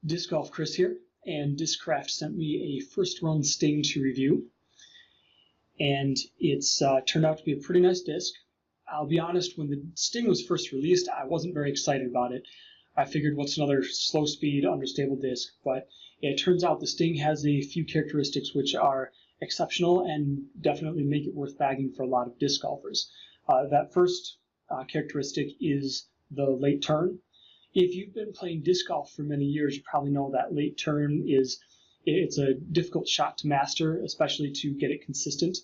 Disc Golf Chris here, and Discraft sent me a first run Sting to review, and it's turned out to be a pretty nice disc. I'll be honest, when the Sting was first released, I wasn't very excited about it. I figured, what's another slow speed, understable disc? But it turns out the Sting has a few characteristics which are exceptional and definitely make it worth bagging for a lot of disc golfers. That first characteristic is the late turn. If you've been playing disc golf for many years, you probably know that late turn it's a difficult shot to master, especially to get it consistent.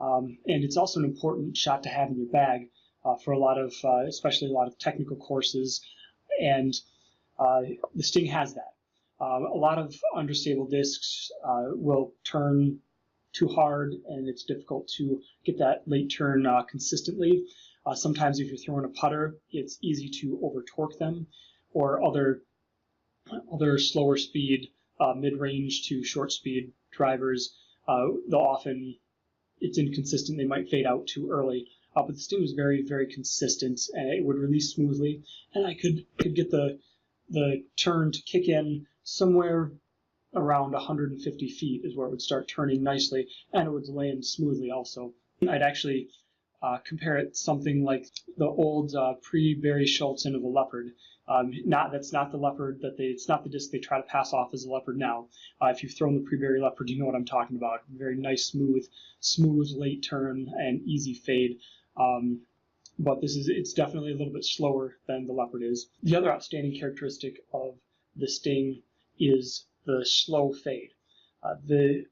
And it's also an important shot to have in your bag for a lot of, especially a lot of technical courses. And the Sting has that. A lot of understable discs will turn too hard, and it's difficult to get that late turn consistently. Sometimes if you're throwing a putter, it's easy to over torque them, or other slower speed mid-range to short speed drivers. It's inconsistent. They might fade out too early. But the Sting was very, very consistent, and it would release smoothly, and I could get the turn to kick in somewhere around 150 feet is where it would start turning nicely, and it would land smoothly also. I'd actually compare it to something like the old pre-Barry Schultzen of a Leopard. That's not the Leopard it's not the disc they try to pass off as a Leopard now. If you've thrown the pre-Barry Leopard, you know what I'm talking about. Very nice, smooth late turn and easy fade. But it's definitely a little bit slower than the Leopard is. The other outstanding characteristic of the Sting is the slow fade. If you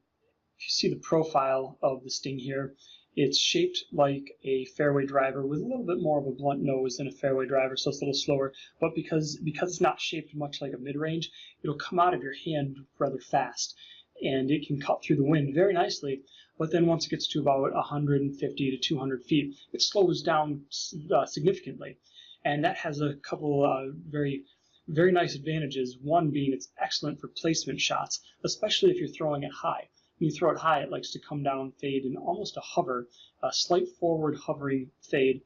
see the profile of the Sting here, it's shaped like a fairway driver with a little bit more of a blunt nose than a fairway driver, so it's a little slower. But because it's not shaped much like a mid-range, it'll come out of your hand rather fast, and it can cut through the wind very nicely. But then once it gets to about 150 to 200 feet, it slows down significantly. And that has a couple very, very nice advantages. One being it's excellent for placement shots, especially if you're throwing it high. When you throw it high, it likes to come down, fade in almost a slight forward hovering fade.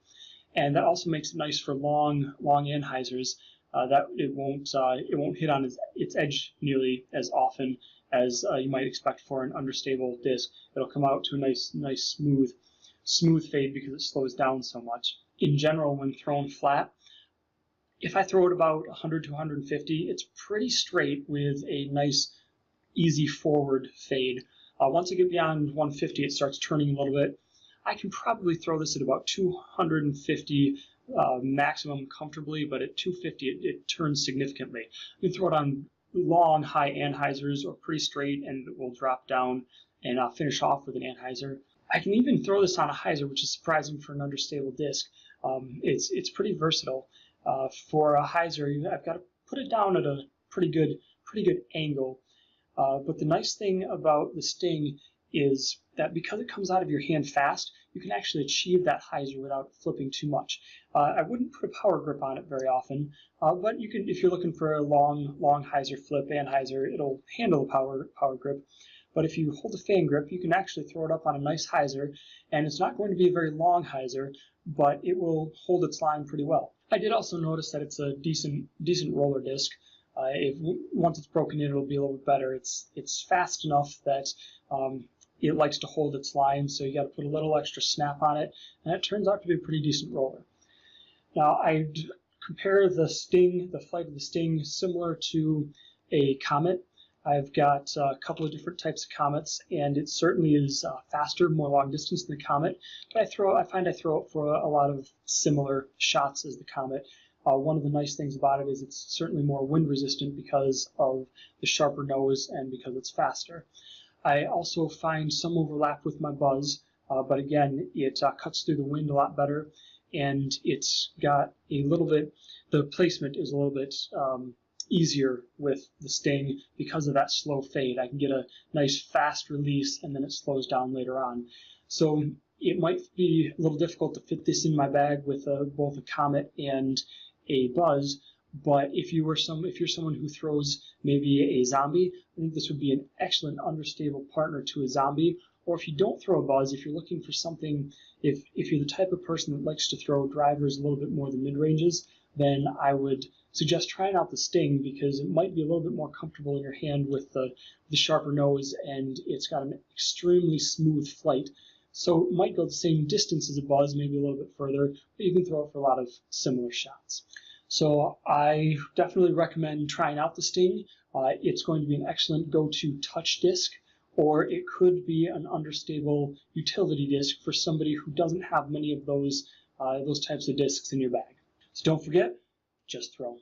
And that also makes it nice for long hyzers. That it won't hit on its edge nearly as often as you might expect for an understable disc. It'll come out to a nice smooth fade because it slows down so much. In general, when thrown flat, if I throw it about 100 to 150, it's pretty straight with a nice easy forward fade. Once I get beyond 150, it starts turning a little bit. I can probably throw this at about 250 maximum comfortably, but at 250 it turns significantly. You can throw it on long high anhyzers or pretty straight, and it will drop down and finish off with an anhyzer. I can even throw this on a hyzer, which is surprising for an understable disc. It's pretty versatile. For a hyzer, I've got to put it down at a pretty good angle. But the nice thing about the Sting is that because it comes out of your hand fast, you can actually achieve that hyzer without flipping too much. I wouldn't put a power grip on it very often, but you can, if you're looking for a long hyzer flip and hyzer, it'll handle a power grip. But if you hold a fan grip, you can actually throw it up on a nice hyzer, and it's not going to be a very long hyzer, but it will hold its line pretty well. I did also notice that it's a decent roller disc. Once it's broken in, it'll be a little bit better. It's fast enough that it likes to hold its line, so you got to put a little extra snap on it, and it turns out to be a pretty decent roller. Now, I'd compare the flight of the Sting, similar to a Comet. I've got a couple of different types of Comets, and it certainly is faster, more long distance than the Comet. But I find I throw it for a lot of similar shots as the Comet. One of the nice things about it is it's certainly more wind resistant because of the sharper nose and because it's faster. I also find some overlap with my Buzz, but again, it cuts through the wind a lot better, and it's got the placement is a little bit easier with the Sting because of that slow fade. I can get a nice fast release, and then it slows down later on. So it might be a little difficult to fit this in my bag with both a Comet and a Buzz, but if you're someone who throws maybe a Zombie, I think this would be an excellent understable partner to a Zombie. Or if you don't throw a Buzz, if you're looking for something, if you're the type of person that likes to throw drivers a little bit more than mid-ranges, then I would suggest trying out the Sting because it might be a little bit more comfortable in your hand with the sharper nose, and it's got an extremely smooth flight. So it might go the same distance as a Buzz, maybe a little bit further, but you can throw it for a lot of similar shots. So I definitely recommend trying out the Sting. It's going to be an excellent go-to touch disc, or it could be an understable utility disc for somebody who doesn't have many of those types of discs in your bag. So don't forget, just throw.